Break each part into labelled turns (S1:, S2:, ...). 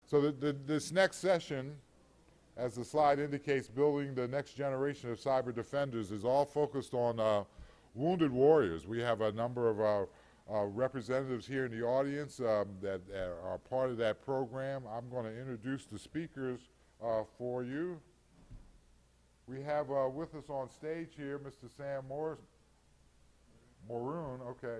S1: So this next session, as the slide indicates, building the next generation of cyber defenders, is all focused on wounded warriors. We have a number of our representatives here in the audience that are part of that program. I'm going to introduce the speakers for you. We have with us on stage here Mr. Sam Maroon, okay.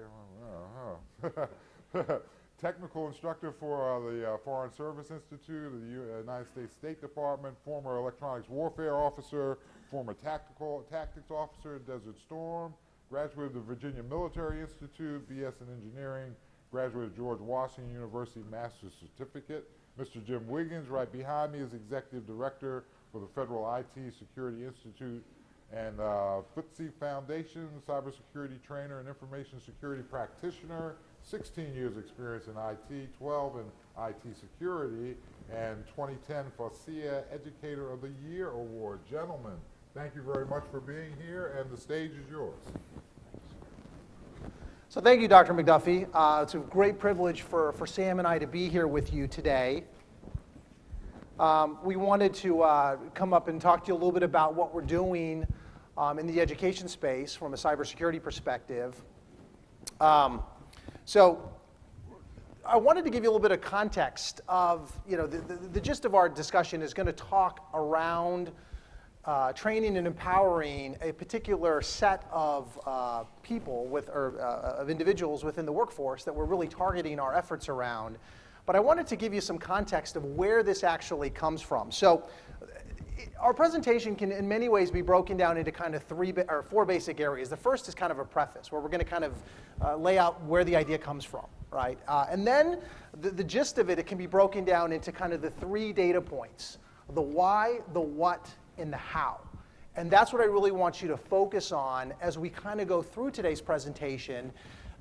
S1: Technical instructor for the Foreign Service Institute of the United States State Department, former electronics warfare officer, former tactics officer at Desert Storm, graduate of the Virginia Military Institute, BS in Engineering, graduate of George Washington University Master's Certificate. Mr. Jim Wiggins, right behind me, is Executive Director for the Federal IT Security Institute and FTSE Foundation, cybersecurity trainer and information security practitioner, 16 years experience in IT, 12 in IT security, and 2010 FOSIA Educator of the Year Award. Gentlemen, thank you very much for being here, and the stage is yours.
S2: So thank you, Dr. McDuffie. It's a great privilege for Sam and I to be here with you today. We wanted to come up and talk to you a little bit about what we're doing in the education space from a cybersecurity perspective. So I wanted to give you a little bit of context of, the gist of our discussion is going to talk around training and empowering a particular set of people of individuals within the workforce that we're really targeting our efforts around. But I wanted to give you some context of where this actually comes from. So our presentation can in many ways be broken down into kind of four basic areas. The first is kind of a preface where we're going to kind of lay out where the idea comes from, right? And then the gist of it can be broken down into kind of the three data points: the why, the what, and the how. And that's what I really want you to focus on as we kind of go through today's presentation,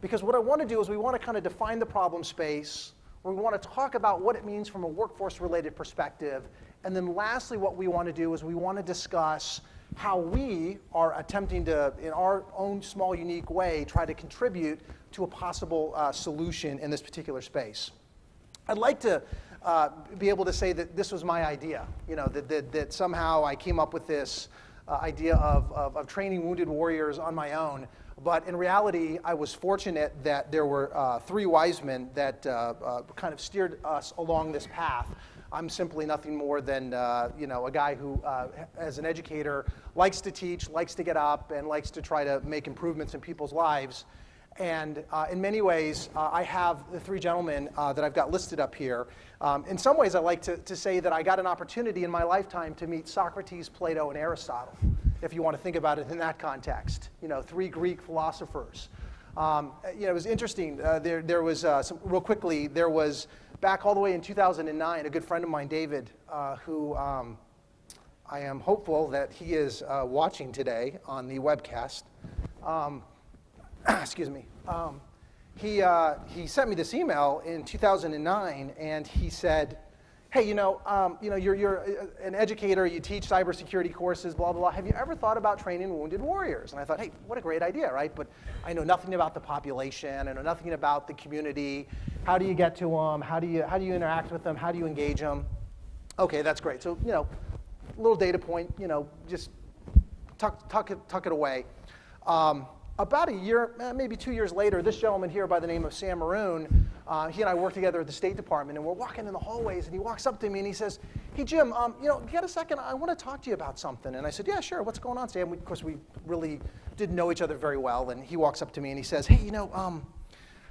S2: because what I want to do is we want to kind of define the problem space. We want to talk about what it means from a workforce-related perspective. And then lastly, what we want to do is we want to discuss how we are attempting to, in our own small, unique way, try to contribute to a possible solution in this particular space. I'd like to be able to say that this was my idea, that somehow I came up with this idea of training wounded warriors on my own. But in reality, I was fortunate that there were three wise men that kind of steered us along this path. I'm simply nothing more than a guy who, as an educator, likes to teach, likes to get up, and likes to try to make improvements in people's lives. And in many ways, I have the three gentlemen that I've got listed up here. In some ways, I like to say that I got an opportunity in my lifetime to meet Socrates, Plato, and Aristotle, if you want to think about it in that context. Three Greek philosophers. It was interesting. There was, real quickly, there was, back all the way in 2009, a good friend of mine, David, who I am hopeful that he is watching today on the webcast. Excuse me. He sent me this email in 2009, and he said, "Hey, you're an educator. You teach cybersecurity courses, blah blah blah. Have you ever thought about training wounded warriors?" And I thought, "Hey, what a great idea, right? But I know nothing about the population. I know nothing about the community. How do you get to them? How do you interact with them? How do you engage them?" Okay, that's great. So little data point. Just tuck it away. About a year, maybe 2 years later, this gentleman here by the name of Sam Maroon, he and I work together at the State Department, and we're walking in the hallways, and he walks up to me and he says, "Hey, Jim, get a second? I want to talk to you about something." And I said, "Yeah, sure. What's going on, Sam?" Of course, we really didn't know each other very well, and he walks up to me and he says, "Hey,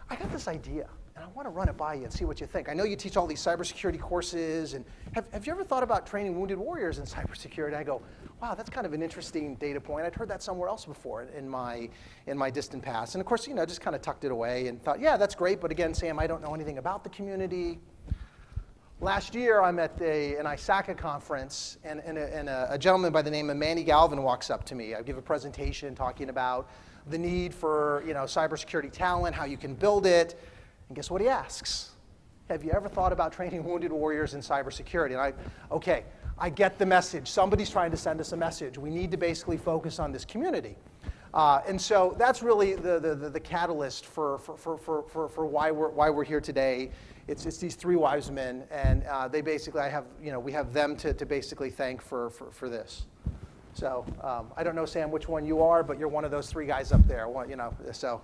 S2: I got this idea, and I want to run it by you and see what you think. I know you teach all these cybersecurity courses, and have you ever thought about training wounded warriors in cybersecurity?" I go, "Wow, that's kind of an interesting data point. I'd heard that somewhere else before in my distant past." And of course, just kind of tucked it away and thought, "Yeah, that's great, but again, Sam, I don't know anything about the community." Last year, I'm at an ISACA conference, and a gentleman by the name of Manny Galvin walks up to me. I give a presentation talking about the need for cybersecurity talent, how you can build it, and guess what he asks? "Have you ever thought about training wounded warriors in cybersecurity?" And I get the message. Somebody's trying to send us a message. We need to basically focus on this community. And so that's really the catalyst for why we're here today. It's these three wise men, and they basically, we have them to basically thank for this. So I don't know, Sam, which one you are, but you're one of those three guys up there. So.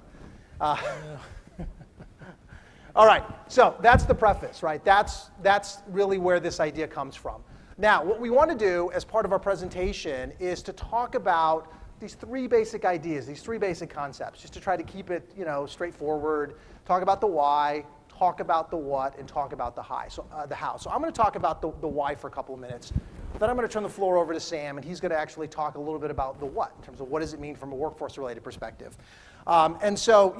S2: All right, so that's the preface, right? That's really where this idea comes from. Now, what we want to do as part of our presentation is to talk about these three basic ideas, these three basic concepts, just to try to keep it, straightforward. Talk about the why, talk about the what, and talk about the how. So I'm going to talk about the why for a couple of minutes. Then I'm going to turn the floor over to Sam, and he's going to actually talk a little bit about the what, in terms of what does it mean from a workforce-related perspective. And so,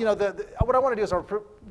S2: what I want to do is I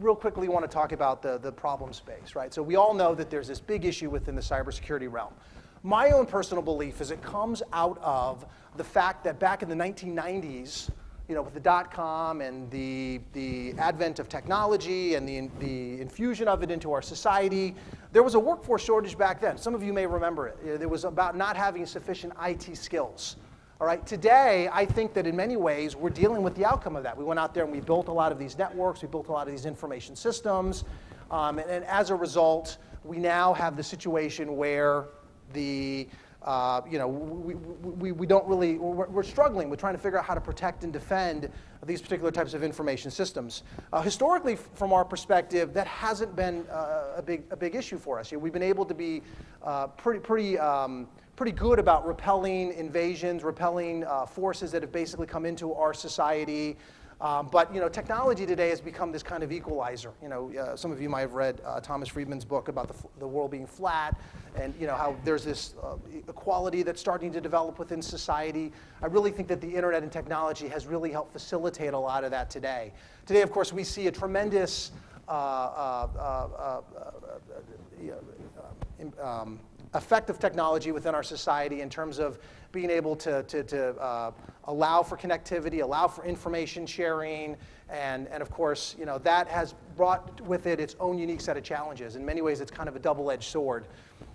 S2: real quickly want to talk about the problem space, right? So we all know that there's this big issue within the cybersecurity realm. My own personal belief is it comes out of the fact that back in the 1990s, with the dot-com and the advent of technology and the infusion of it into our society, there was a workforce shortage back then. Some of you may remember it. There was about not having sufficient IT skills. All right, today, I think that in many ways, we're dealing with the outcome of that. We went out there and we built a lot of these networks, we built a lot of these information systems, and as a result, we now have the situation where we don't really, we're struggling with trying to figure out how to protect and defend these particular types of information systems. Historically, from our perspective, that hasn't been a big issue for us. We've been able to be pretty good about repelling invasions, repelling forces that have basically come into our society. But technology today has become this kind of equalizer. Some of you might have read Thomas Friedman's book about the world being flat, and how there's this equality that's starting to develop within society. I really think that the internet and technology has really helped facilitate a lot of that today. Today, of course, we see a tremendous effect of technology within our society in terms of being able to allow for connectivity, allow for information sharing, and of course, that has brought with it its own unique set of challenges. In many ways, it's kind of a double-edged sword.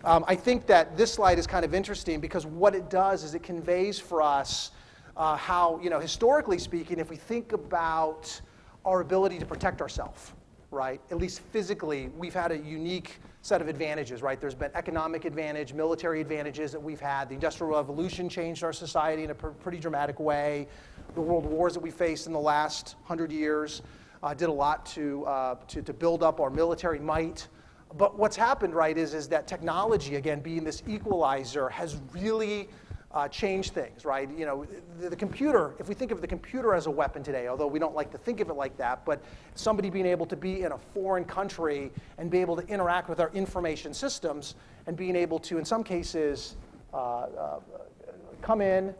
S2: I think that this slide is kind of interesting because what it does is it conveys for us how, historically speaking, if we think about our ability to protect ourselves, right, at least physically, we've had a unique set of advantages, right? There's been economic advantage, military advantages that we've had. The Industrial Revolution changed our society in a pretty dramatic way. The world wars that we faced in the last 100 years did a lot to build up our military might. But what's happened, right, is that technology, again, being this equalizer, has really change things, right? The computer, if we think of the computer as a weapon today, although we don't like to think of it like that, but somebody being able to be in a foreign country and be able to interact with our information systems and being able to, in some cases, come in,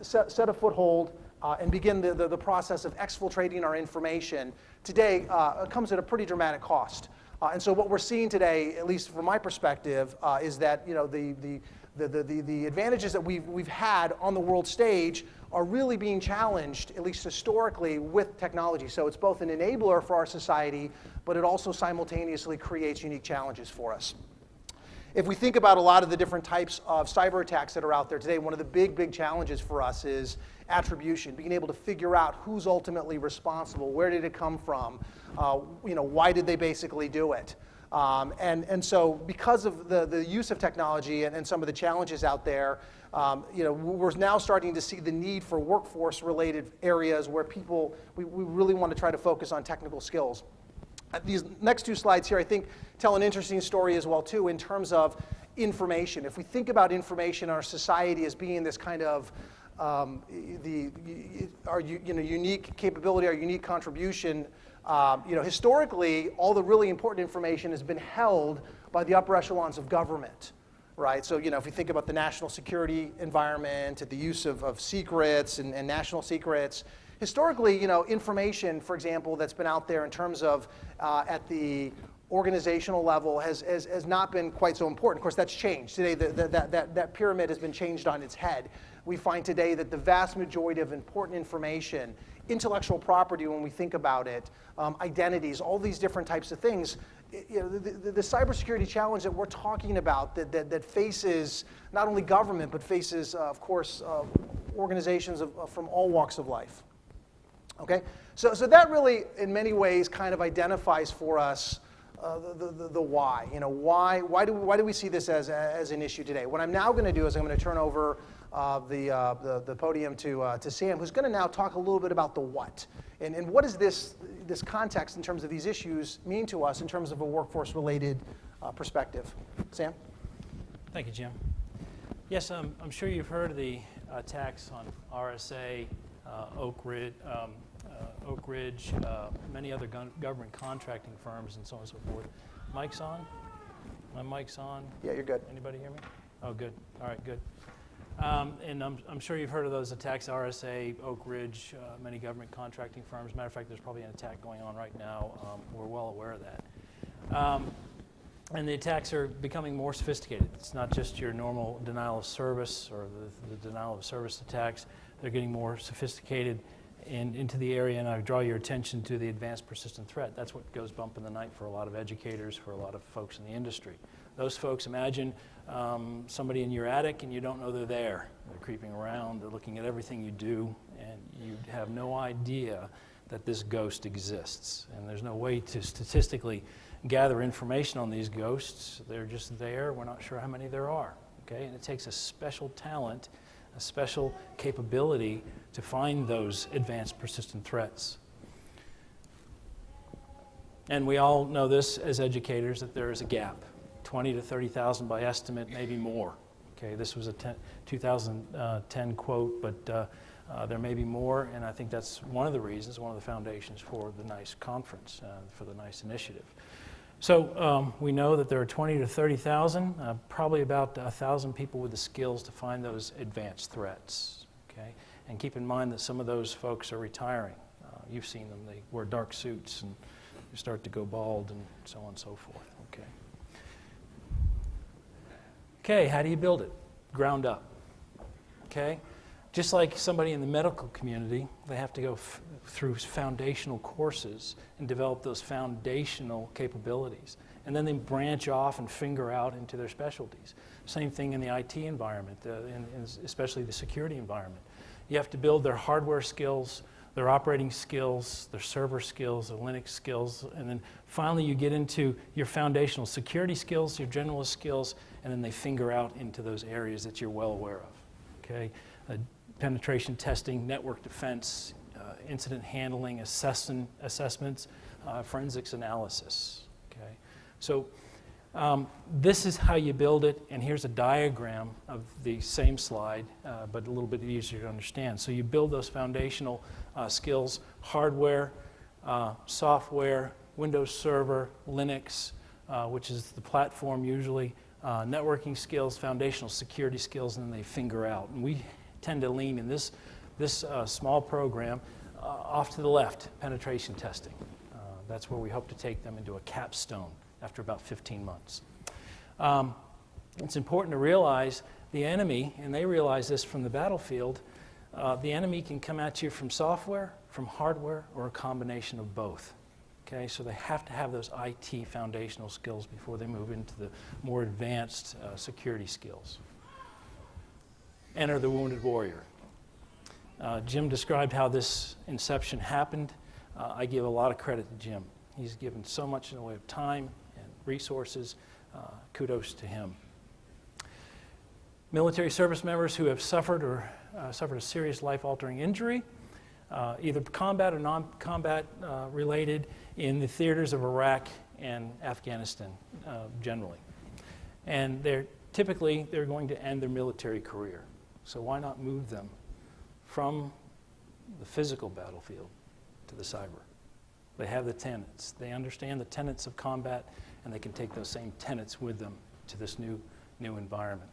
S2: set a foothold, and begin the process of exfiltrating our information, today comes at a pretty dramatic cost. And so what we're seeing today, at least from my perspective, is that the advantages that we've had on the world stage are really being challenged, at least historically, with technology. So it's both an enabler for our society, but it also simultaneously creates unique challenges for us. If we think about a lot of the different types of cyber attacks that are out there today, one of the big challenges for us is attribution, being able to figure out who's ultimately responsible, where did it come from, why did they basically do it. And so because of the use of technology and some of the challenges out there, we're now starting to see the need for workforce-related areas where we really want to try to focus on technical skills. These next two slides here, I think, tell an interesting story as well, too, in terms of information. If we think about information in our society as being this kind of our unique capability, our unique contribution, historically, all the really important information has been held by the upper echelons of government, right? So, if we think about the national security environment, the use of secrets and national secrets, historically, information, for example, that's been out there in terms of at the organizational level has not been quite so important. Of course, that's changed. Today, that pyramid has been changed on its head. We find today that the vast majority of important information, intellectual property when we think about it, identities, all these different types of things, the cybersecurity challenge that we're talking about that faces not only government, but faces, of course, organizations from all walks of life. Okay, so that really, in many ways, kind of identifies for us the why. You know, why do we see this as an issue today? What I'm now going to do is I'm going to turn over the podium to Sam, who's going to now talk a little bit about the what, and what does this context in terms of these issues mean to us in terms of a workforce-related perspective. Sam?
S3: Thank you, Jim. Yes, I'm sure you've heard of the attacks on RSA, Oak Ridge, many other government contracting firms, and so on and so forth. Mic's on? My mic's on?
S2: Yeah, you're good.
S3: Anybody hear me? Oh, good. All right, good. And I'm sure you've heard of those attacks, RSA, Oak Ridge, many government contracting firms. Matter of fact, there's probably an attack going on right now. We're well aware of that. And the attacks are becoming more sophisticated. It's not just your normal denial of service or the denial of service attacks. They're getting more sophisticated into the area, and I draw your attention to the advanced persistent threat. That's what goes bump in the night for a lot of educators, for a lot of folks in the industry. Those folks, imagine somebody in your attic and you don't know they're there. They're creeping around, they're looking at everything you do, and you have no idea that this ghost exists. And there's no way to statistically gather information on these ghosts. They're just there. We're not sure how many there are. Okay? And it takes a special talent, a special capability to find those advanced persistent threats. And we all know this as educators, that there is a gap, 20 to 30,000 by estimate, maybe more. Okay, this was a 2010 quote, but there may be more, and I think that's one of the reasons, one of the foundations for the NICE conference, for the NICE initiative. So we know that there are 20 to 30,000, probably about 1,000 people with the skills to find those advanced threats. Okay, and keep in mind that some of those folks are retiring. You've seen them; they wear dark suits and they start to go bald and so on and so forth. Okay. Okay, how do you build it? Ground up. Okay. Just like somebody in the medical community, they have to go through foundational courses and develop those foundational capabilities. And then they branch off and finger out into their specialties. Same thing in the IT environment, especially the security environment. You have to build their hardware skills, their operating skills, their server skills, their Linux skills, and then finally you get into your foundational security skills, your generalist skills, and then they finger out into those areas that you're well aware of. Okay. Penetration testing, network defense, incident handling, assessments, forensics analysis. Okay, so this is how you build it, and here's a diagram of the same slide, but a little bit easier to understand. So you build those foundational skills: hardware, software, Windows Server, Linux, which is the platform usually, networking skills, foundational security skills, and then they finger out. And we tend to lean in this small program off to the left, penetration testing. That's where we hope to take them into a capstone after about 15 months. It's important to realize the enemy, and they realize this from the battlefield, the enemy can come at you from software, from hardware, or a combination of both. Okay, so they have to have those IT foundational skills before they move into the more advanced security skills. Enter the wounded warrior. Jim described how this inception happened. I give a lot of credit to Jim. He's given so much in the way of time and resources. Kudos to him. Military service members who have suffered a serious life-altering injury, either combat or non-combat related, in the theaters of Iraq and Afghanistan generally. And they're going to end their military career. So why not move them from the physical battlefield to the cyber? They have the tenets. They understand the tenets of combat, and they can take those same tenets with them to this new environment.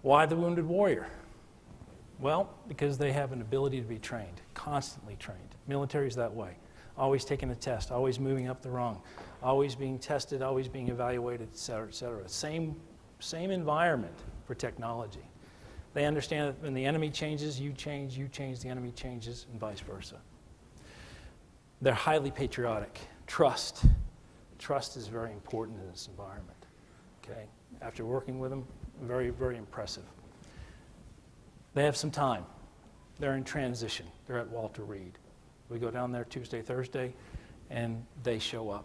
S3: Why the wounded warrior? Well, because they have an ability to be trained, constantly trained. Military's that way. Always taking a test, always moving up the rung, always being tested, always being evaluated, et cetera, et cetera. Same environment for technology. They understand that when the enemy changes, you change, the enemy changes, and vice versa. They're highly patriotic. Trust. Trust is very important in this environment. Okay? After working with them, very, very impressive. They have some time. They're in transition. They're at Walter Reed. We go down there Tuesday, Thursday, and they show up.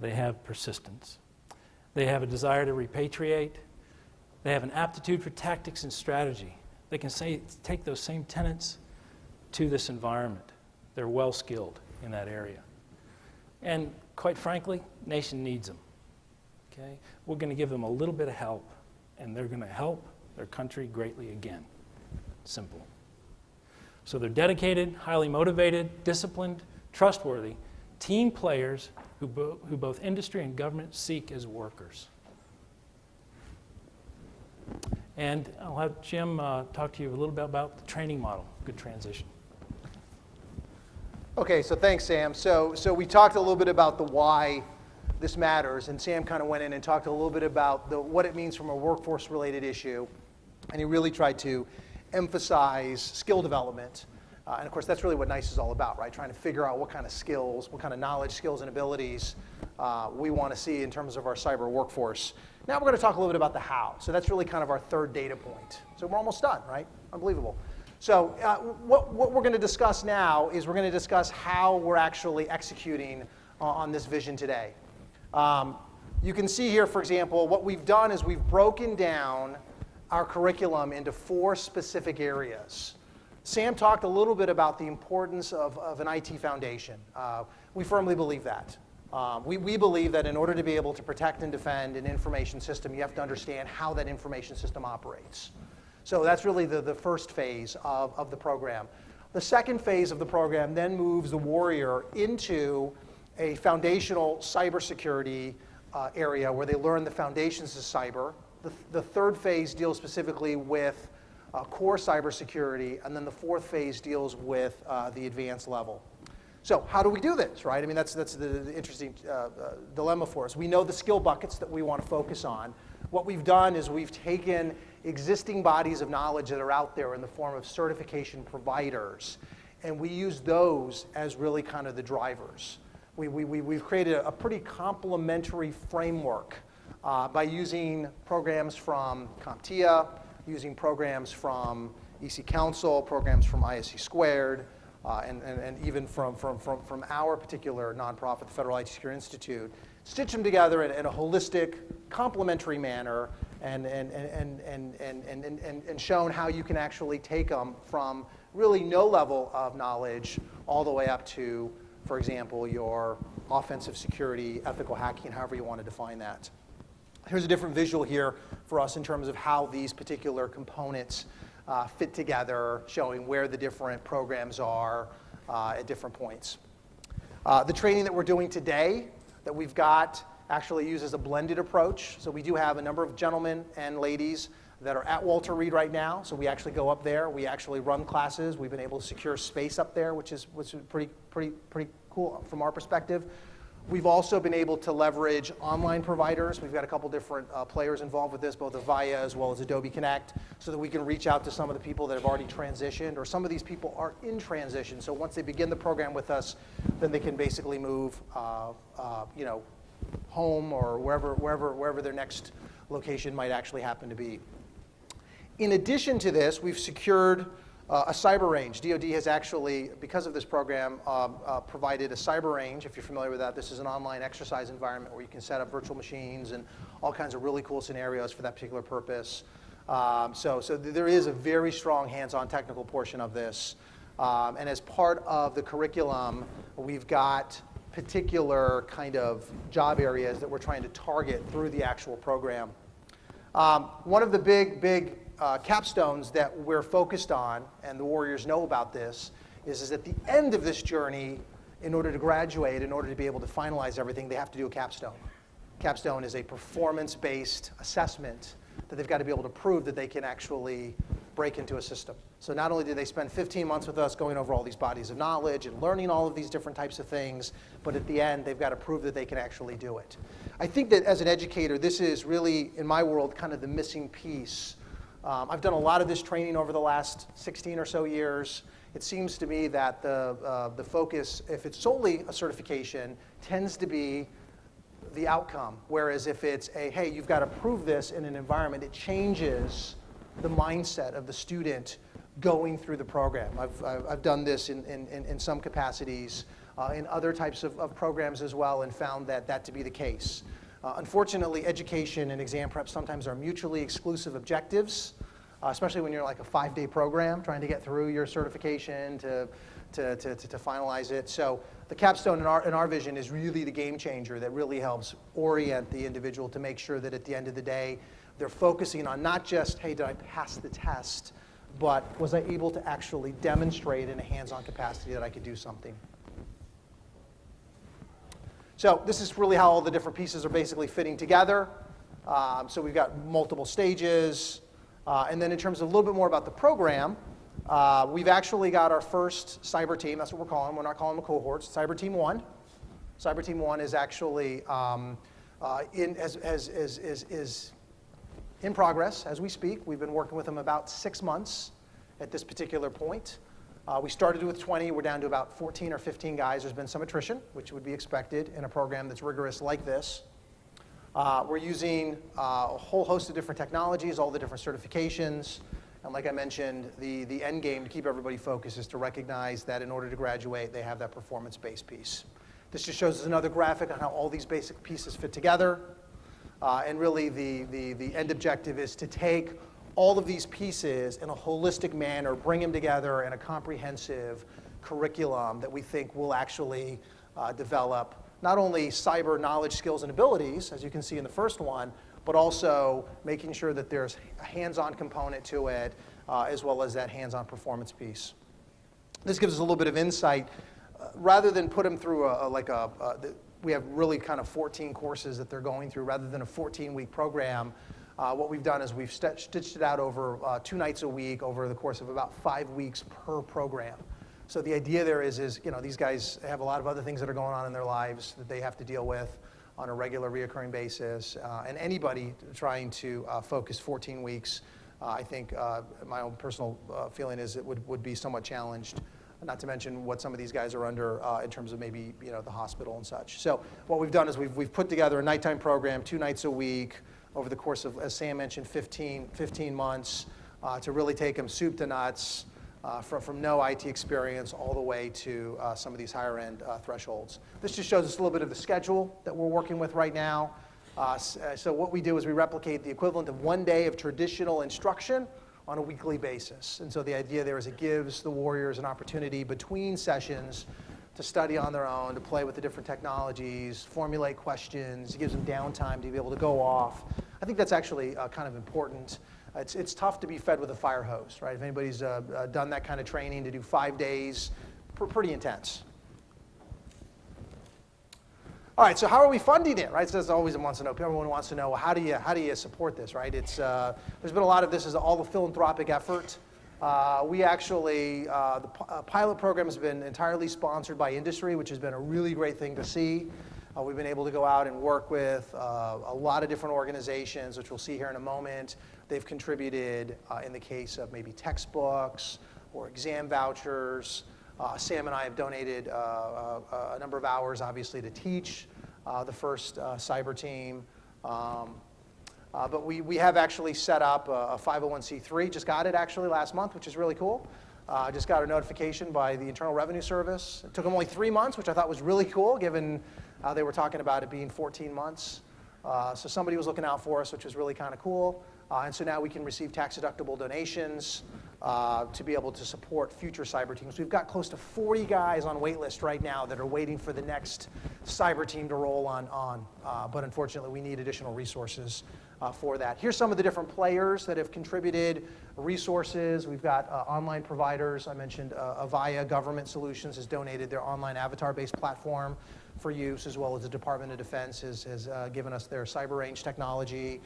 S3: They have persistence. They have a desire to repatriate. They have an aptitude for tactics and strategy. They can take those same tenets to this environment. They're well skilled in that area. And quite frankly, nation needs them. Okay? We're going to give them a little bit of help, and they're going to help their country greatly again. Simple. So they're dedicated, highly motivated, disciplined, trustworthy, team players who both industry and government seek as workers. And I'll have Jim talk to you a little bit about the training model. Good transition.
S2: Okay, so thanks, Sam. So we talked a little bit about the why this matters, and Sam kind of went in and talked a little bit about what it means from a workforce-related issue, and he really tried to emphasize skill development. And of course, that's really what NICE is all about, right? Trying to figure out what kind of skills, what kind of knowledge, skills, and abilities we want to see in terms of our cyber workforce. Now we're going to talk a little bit about the how. So that's really kind of our third data point. So we're almost done, right? Unbelievable. So what we're going to discuss now is we're going to discuss how we're actually executing on this vision today. You can see here, for example, what we've done is we've broken down our curriculum into 4 specific areas. Sam talked a little bit about the importance of an IT foundation. We firmly believe that. We believe that in order to be able to protect and defend an information system, you have to understand how that information system operates. So that's really the first phase of the program. The second phase of the program then moves the warrior into a foundational cybersecurity area where they learn the foundations of cyber. The third phase deals specifically with core cybersecurity, and then the fourth phase deals with the advanced level. So how do we do this, right? I mean, that's the interesting dilemma for us. We know the skill buckets that we want to focus on. What we've done is we've taken existing bodies of knowledge that are out there in the form of certification providers, and we use those as really kind of the drivers. We've created a pretty complementary framework by using programs from CompTIA, using programs from EC Council, programs from ISC Squared, and even from our particular nonprofit, the Federal IT Security Institute, stitch them together in a holistic, complementary manner, and shown how you can actually take them from really no level of knowledge all the way up to, for example, your offensive security, ethical hacking, however you want to define that. Here's a different visual here for us in terms of how these particular components fit together, showing where the different programs are at different points. The training that we're doing today that we've got actually uses a blended approach. So we do have a number of gentlemen and ladies that are at Walter Reed right now. So we actually go up there. We actually run classes. We've been able to secure space up there, which is pretty cool from our perspective. We've also been able to leverage online providers. We've got a couple different players involved with this, both Avaya as well as Adobe Connect, so that we can reach out to some of the people that have already transitioned, or some of these people are in transition. So once they begin the program with us, then they can basically move, home or wherever their next location might actually happen to be. In addition to this, we've secured a cyber range. DoD has actually, because of this program, provided a cyber range. If you're familiar with that, this is an online exercise environment where you can set up virtual machines and all kinds of really cool scenarios for that particular purpose. So there is a very strong hands-on technical portion of this. And as part of the curriculum, we've got particular kind of job areas that we're trying to target through the actual program. One of the big capstones that we're focused on, and the Warriors know about this, is at the end of this journey, in order to graduate, in order to be able to finalize everything, they have to do a capstone. Capstone is a performance-based assessment that they've got to be able to prove that they can actually break into a system. So not only did they spend 15 months with us going over all these bodies of knowledge and learning all of these different types of things, but at the end, they've got to prove that they can actually do it. I think that as an educator, this is really, in my world, kind of the missing piece. I've done a lot of this training over the last 16 or so years. It seems to me that the focus, if it's solely a certification, tends to be the outcome. Whereas if it's hey, you've got to prove this in an environment, it changes the mindset of the student going through the program. I've done this in some capacities, in other types of programs as well, and found that to be the case. Unfortunately, education and exam prep sometimes are mutually exclusive objectives, especially when you're like a 5-day program trying to get through your certification to finalize it. So the capstone in our vision is really the game changer that really helps orient the individual to make sure that at the end of the day, they're focusing on not just, hey, did I pass the test, but was I able to actually demonstrate in a hands-on capacity that I could do something. So this is really how all the different pieces are basically fitting together. So we've got multiple stages. And then in terms of a little bit more about the program, we've actually got our first cyber team. That's what we're calling them. We're not calling them cohorts. Cyber Team 1. Cyber Team 1 is actually is in progress as we speak. We've been working with them about 6 months at this particular point. We started with 20. We're down to about 14 or 15 guys. There's been some attrition, which would be expected in a program that's rigorous like this. We're using a whole host of different technologies, all the different certifications. And like I mentioned, the end game to keep everybody focused is to recognize that in order to graduate, they have that performance-based piece. This just shows us another graphic on how all these basic pieces fit together. And really, the end objective is to take all of these pieces in a holistic manner, bring them together in a comprehensive curriculum that we think will actually develop not only cyber knowledge, skills, and abilities, as you can see in the first one, but also making sure that there's a hands-on component to it, as well as that hands-on performance piece. This gives us a little bit of insight. Rather than put them through we have really kind of 14 courses that they're going through, rather than a 14-week program, what we've done is we've stitched it out over 2 nights a week over the course of about 5 weeks per program. So the idea there is these guys have a lot of other things that are going on in their lives that they have to deal with on a regular, reoccurring basis. And anybody trying to focus 14 weeks, I think my own personal feeling is it would be somewhat challenged, not to mention what some of these guys are under in terms of maybe the hospital and such. So what we've done is we've put together a nighttime program, 2 nights a week, over the course of, as Sam mentioned, 15 months, to really take them soup to nuts, from no IT experience all the way to some of these higher end thresholds. This just shows us a little bit of the schedule that we're working with right now. So what we do is we replicate the equivalent of 1 day of traditional instruction on a weekly basis. And so the idea there is it gives the warriors an opportunity between sessions to study on their own, to play with the different technologies, formulate questions. It gives them downtime to be able to go off. I think that's actually kind of important. It's tough to be fed with a fire hose, right? If anybody's done that kind of training, to do 5 days, pretty intense. All right, so how are we funding it, right? So that's always wants to know. Everyone wants to know, well, how do you support this, right? It's there's been a lot of this is all the philanthropic effort. We actually, the pilot program has been entirely sponsored by industry, which has been a really great thing to see. We've been able to go out and work with a lot of different organizations, which we'll see here in a moment. They've contributed in the case of maybe textbooks or exam vouchers. Sam and I have donated a number of hours, obviously, to teach the first cyber team. But we have actually set up a 501c3. Just got it actually last month, which is really cool. Just got a notification by the Internal Revenue Service. It took them only 3 months, which I thought was really cool, given they were talking about it being 14 months. So somebody was looking out for us, which was really kind of cool. And so now we can receive tax-deductible donations to be able to support future cyber teams. We've got close to 40 guys on wait list right now that are waiting for the next cyber team to roll on. But unfortunately, we need additional resources for that. Here's some of the different players that have contributed resources. We've got online providers. I mentioned Avaya Government Solutions has donated their online avatar-based platform for use, as well as the Department of Defense has given us their cyber range technology.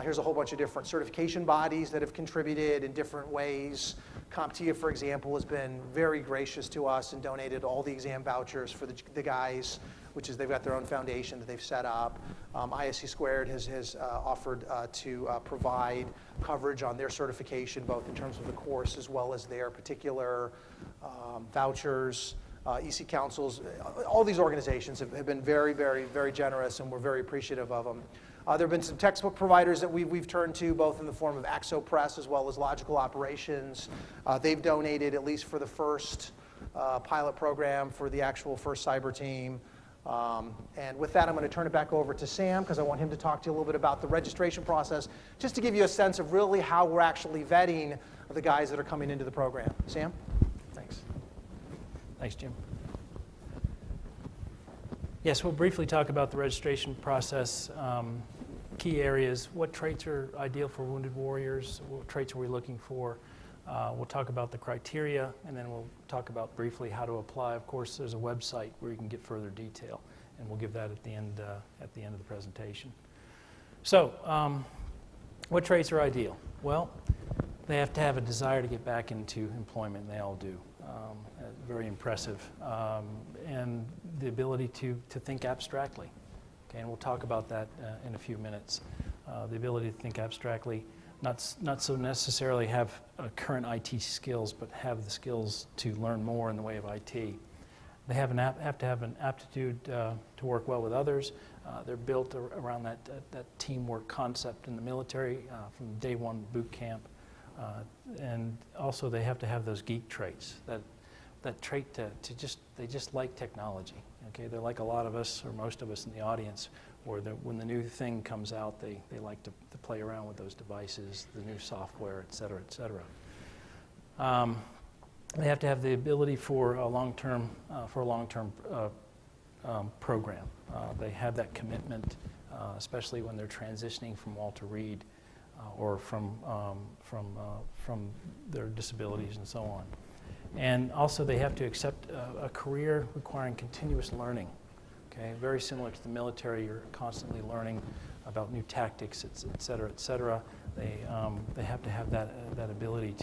S2: Here's a whole bunch of different certification bodies that have contributed in different ways. CompTIA, for example, has been very gracious to us and donated all the exam vouchers for the guys, which is they've got their own foundation that they've set up. ISC Squared has offered to provide coverage on their certification, both in terms of the course as well as their particular vouchers. EC Councils, all these organizations have been very, very, very generous, and we're very appreciative of them. There have been some textbook providers that we've turned to, both in the form of Axo Press as well as Logical Operations. They've donated, at least for the first pilot program, for the actual first cyber team. And with that, I'm going to turn it back over to Sam, because I want him to talk to you a little bit about the registration process, just to give you a sense of really how we're actually vetting the guys that are coming into the program. Sam? Thanks.
S3: Thanks, Jim. Yes, we'll briefly talk about the registration process. Key areas: what traits are ideal for wounded warriors? What traits are we looking for? We'll talk about the criteria, and then we'll talk about briefly how to apply. Of course, there's a website where you can get further detail, and we'll give that at the end of the presentation. So, what traits are ideal? Well, they have to have a desire to get back into employment, and they all do. Very impressive. And the ability to think abstractly. Okay, and we'll talk about that in a few minutes. The ability to think abstractly, not so necessarily have current IT skills, but have the skills to learn more in the way of IT. They have to have an aptitude to work well with others. They're built around that teamwork concept in the military from day one boot camp. And also they have to have those geek traits, that trait they just like technology. Okay, they're like a lot of us, or most of us in the audience, where when the new thing comes out, they like to play around with those devices, the new software, et cetera, et cetera. They have to have the ability for a long-term program. They have that commitment, especially when they're transitioning from Walter Reed or from their disabilities and so on. And also they have to accept a career requiring continuous learning. Okay, very similar to the military, you're constantly learning about new tactics, et cetera, et cetera. They have to have that ability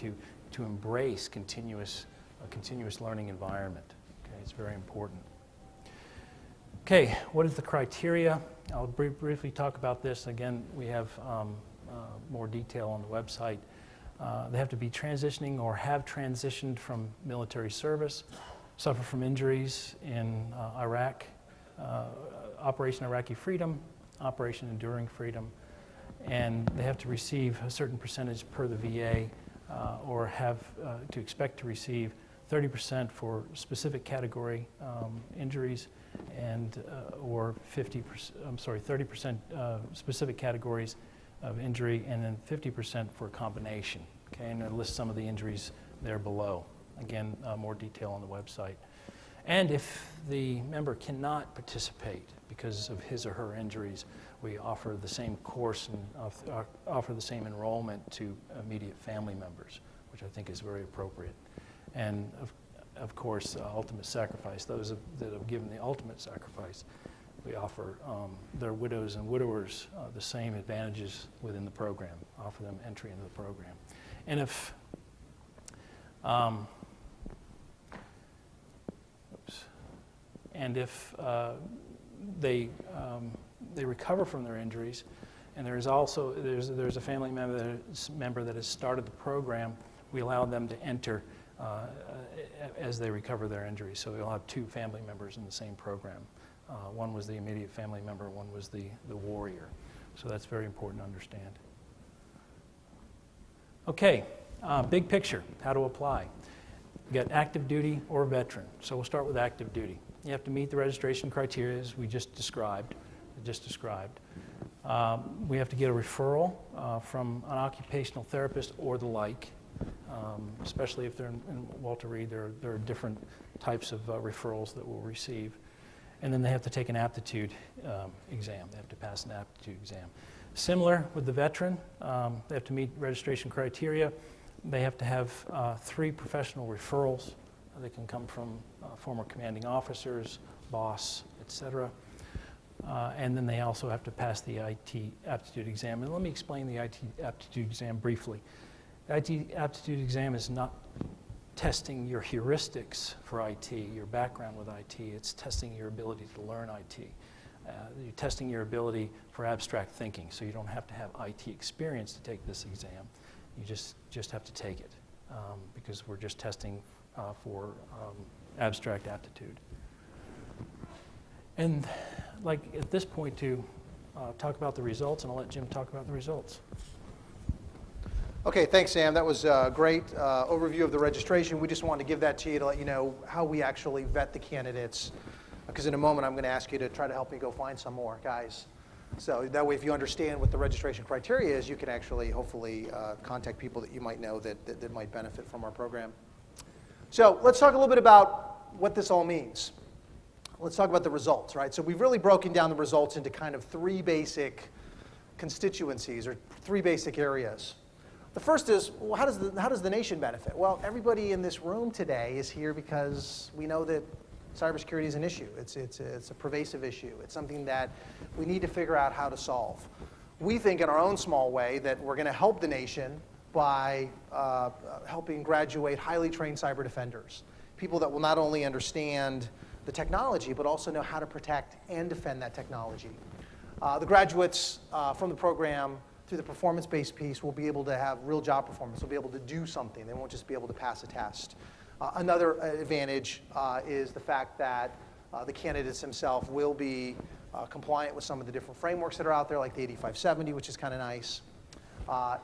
S3: to embrace a continuous learning environment. Okay, it's very important. Okay, what is the criteria? I'll briefly talk about this. Again, we have more detail on the website. They have to be transitioning or have transitioned from military service, suffer from injuries in Iraq, Operation Iraqi Freedom, Operation Enduring Freedom, and they have to receive a certain percentage per the VA or have to expect to receive 30% for specific category injuries and or 30% specific categories of injury, and then 50% for a combination. Okay, and I list some of the injuries there below. Again, more detail on the website. And if the member cannot participate because of his or her injuries, we offer the same course and offer the same enrollment to immediate family members, which I think is very appropriate. And of course, ultimate sacrifice. Those that have given the ultimate sacrifice, we offer their widows and widowers the same advantages within the program, offer them entry into the program. And if they recover from their injuries, and there's a family member that has started the program, we allow them to enter as they recover their injuries. So we'll have two family members in the same program. One was the immediate family member, one was the warrior. So that's very important to understand. Okay, big picture, how to apply. You got active duty or veteran. So we'll start with active duty. You have to meet the registration criteria as we just described. We have to get a referral from an occupational therapist or the like, especially if they're in Walter Reed. There are different types of referrals that we'll receive. And then they have to take an aptitude exam. They have to pass an aptitude exam. Similar with the veteran, they have to meet registration criteria. They have to have 3 professional referrals. They can come from former commanding officers, boss, etc. And then they also have to pass the IT aptitude exam. And let me explain the IT aptitude exam briefly. The IT aptitude exam is not testing your heuristics for IT, your background with IT. It's testing your ability to learn IT. You're testing your ability for abstract thinking, so you don't have to have IT experience to take this exam. You just have to take it because we're just testing for abstract aptitude. And like at this point too, talk about the results, and I'll let Jim talk about the results.
S2: Okay, thanks, Sam. That was a great overview of the registration. We just wanted to give that to you to let you know how we actually vet the candidates, because in a moment I'm going to ask you to try to help me go find some more guys. So that way, if you understand what the registration criteria is, you can actually, hopefully, contact people that you might know that might benefit from our program. So let's talk a little bit about what this all means. Let's talk about the results, right? So we've really broken down the results into kind of three basic constituencies, or three basic areas. The first is, well, how does the nation benefit? Well, everybody in this room today is here because we know that cybersecurity is an issue. It's a pervasive issue. It's something that we need to figure out how to solve. We think in our own small way that we're going to help the nation by helping graduate highly trained cyber defenders, people that will not only understand the technology, but also know how to protect and defend that technology. The graduates from the program, through the performance-based piece, will be able to have real job performance. They'll be able to do something. They won't just be able to pass a test. Another advantage is the fact that the candidates themselves will be compliant with some of the different frameworks that are out there, like the 8570, which is kind of nice.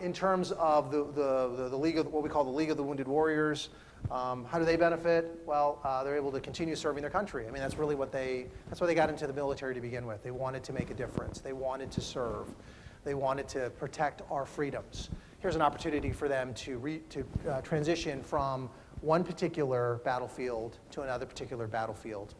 S2: In terms of the League of, what we call the League of the Wounded Warriors, how do they benefit? Well, they're able to continue serving their country. I mean, that's really that's why they got into the military to begin with. They wanted to make a difference. They wanted to serve. They wanted to protect our freedoms. Here's an opportunity for them to transition from one particular battlefield to another particular battlefield.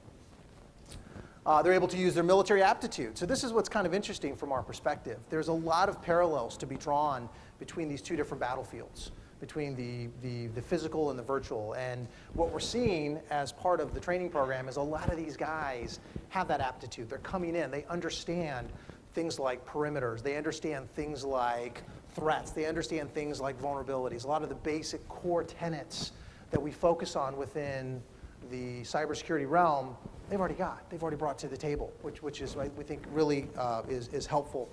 S2: They're able to use their military aptitude. So this is what's kind of interesting from our perspective. There's a lot of parallels to be drawn between these two different battlefields, between the physical and the virtual. And what we're seeing as part of the training program is a lot of these guys have that aptitude. They're coming in. They understand things like perimeters. They understand things like threats. They understand things like vulnerabilities. A lot of the basic core tenets that we focus on within the cybersecurity realm, they've already brought to the table, which is, we think, really is helpful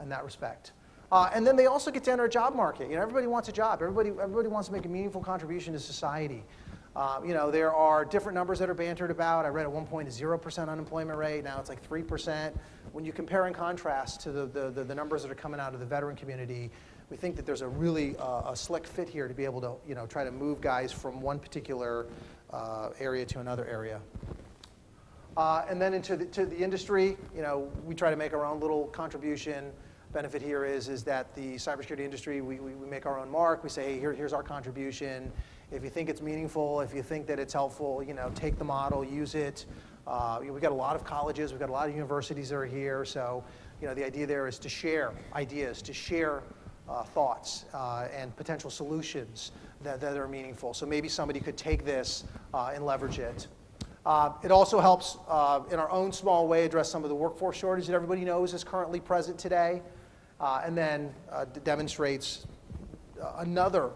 S2: in that respect. And then they also get to enter a job market. You know, everybody wants a job. Everybody wants to make a meaningful contribution to society. You know, there are different numbers that are bantered about. I read at one point a 0% unemployment rate. Now it's like 3%. When you compare and contrast to the numbers that are coming out of the veteran community, we think that there's a really a slick fit here to be able to, you know, try to move guys from one particular area to another area. And then into the industry, you know, we try to make our own little contribution. Benefit here is that the cybersecurity industry, we make our own mark. We say, hey, here's our contribution. If you think it's meaningful, if you think that it's helpful, you know, take the model, use it. We've got a lot of colleges, we've got a lot of universities that are here. So, you know, the idea there is to share ideas, to share thoughts and potential solutions that are meaningful. So maybe somebody could take this and leverage it. It also helps, in our own small way, address some of the workforce shortage that everybody knows is currently present today, and then demonstrates another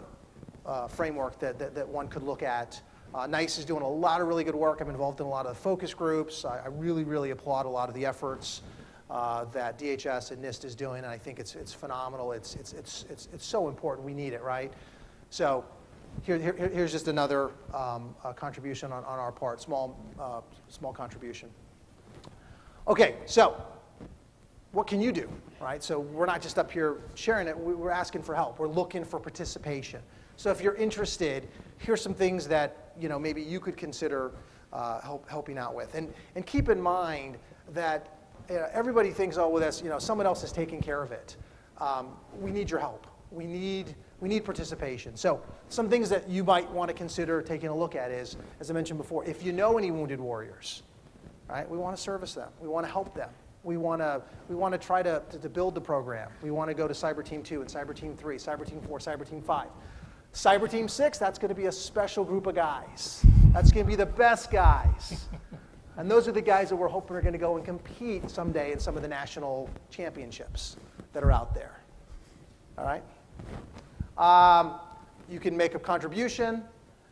S2: framework that one could look at. NICE is doing a lot of really good work. I'm involved in a lot of the focus groups. I really, really applaud a lot of the efforts that DHS and NIST is doing, and I think it's phenomenal. It's so important. We need it, right? So here's just another contribution on our part, small contribution. Okay, so what can you do, right? So we're not just up here sharing it. We're asking for help. We're looking for participation. So if you're interested, here's some things that, you know, maybe you could consider helping out with. And keep in mind that everybody thinks, oh, well, that's, you know, someone else is taking care of it. We need your help. We need participation. So some things that you might want to consider taking a look at is, as I mentioned before, if you know any wounded warriors, right? We want to service them. We want to help them. We want to try to build the program. We want to go to Cyber Team 2 and Cyber Team 3, Cyber Team 4, Cyber Team 5. Cyber Team 6, that's going to be a special group of guys. That's going to be the best guys. And those are the guys that we're hoping are going to go and compete someday in some of the national championships that are out there. All right? You can make a contribution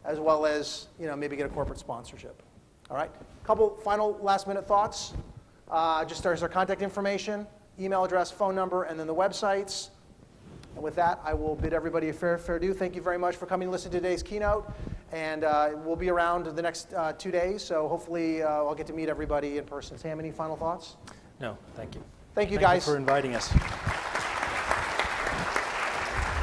S2: as well as, you know, maybe get a corporate sponsorship. All right? A couple final last-minute thoughts. Just there's our contact information, email address, phone number, and then the websites. And with that, I will bid everybody a fair due. Thank you very much for coming to listen to today's keynote. And we'll be around the next 2 days, so hopefully I'll get to meet everybody in person. Sam, any final thoughts?
S3: No, thank you.
S2: Thank you,
S3: Thank
S2: guys.
S3: you for inviting us.